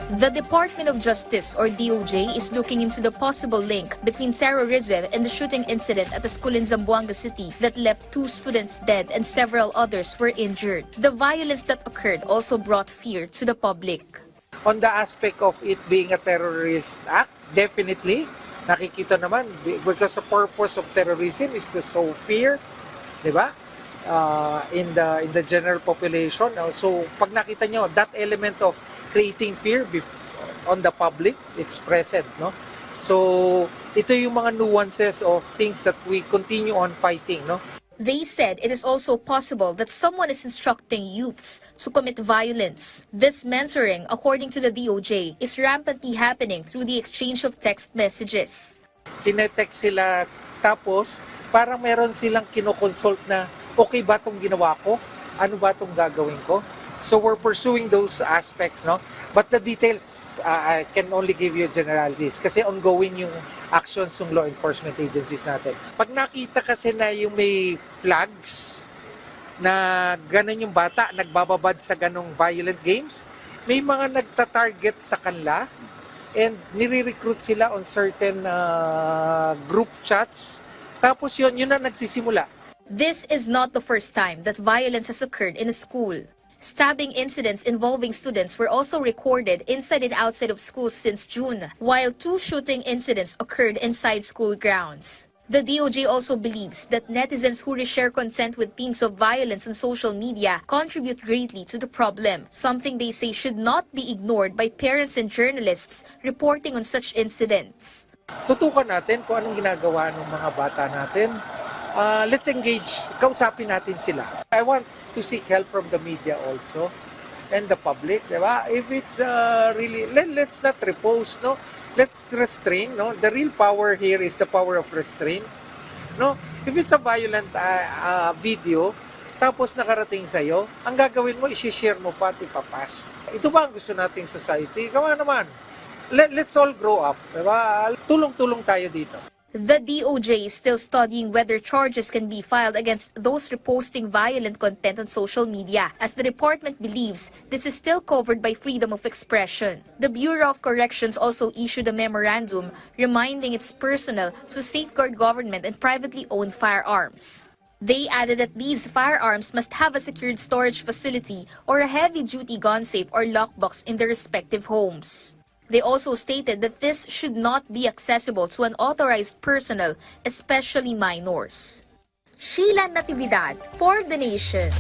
The Department of Justice, or DOJ, is looking into the possible link between terrorism and the shooting incident at a school in Zamboanga City that left 2 students dead and several others were injured. The violence that occurred also brought fear to the public. On the aspect of it being a terrorist act, definitely, nakikita naman, because the purpose of terrorism is to sow fear, di ba? In the general population. So, pag nakita nyo, that element of creating fear on the public, it's present, no? So, ito yung mga nuances of things that we continue on fighting, no? They said it is also possible that someone is instructing youths to commit violence. This mentoring, according to the DOJ, is rampantly happening through the exchange of text messages. Tinetext sila, tapos parang meron silang kinoconsult na, okay ba itong ginawa ko? Ano ba itong gagawin ko? So we're pursuing those aspects, no? But the details, I can only give you generalities kasi ongoing yung actions ng law enforcement agencies natin. Pag nakita kasi na yung may flags na ganun yung bata, nagbababad sa ganong violent games, may mga nagta-target sa kanila and nire-recruit sila on certain group chats. Tapos yun na nagsisimula. This is not the first time that violence has occurred in a school. Stabbing incidents involving students were also recorded inside and outside of schools since June, while 2 shooting incidents occurred inside school grounds. The DOJ also believes that netizens who reshare content with themes of violence on social media contribute greatly to the problem, something they say should not be ignored by parents and journalists reporting on such incidents. Tutukan natin kung anong ginagawa ng mga bata natin. Let's engage, kausapin natin sila. I want to seek help from the media also and the public, diba? If it's really, let's not repose, no? Let's restrain, no? The real power here is the power of restraint, no? If it's a violent video, tapos nakarating sa'yo, ang gagawin mo, isi-share mo pa at ipapas. Ito ba ang gusto nating society? Kama naman, let's all grow up, diba? Tulong-tulong tayo dito. The DOJ is still studying whether charges can be filed against those reposting violent content on social media, as the department believes this is still covered by freedom of expression. The Bureau of Corrections also issued a memorandum reminding its personnel to safeguard government and privately owned firearms. They added that these firearms must have a secured storage facility or a heavy-duty gun safe or lockbox in their respective homes. They also stated that this should not be accessible to unauthorized personnel, especially minors. Sheila Natividad, for The Nation.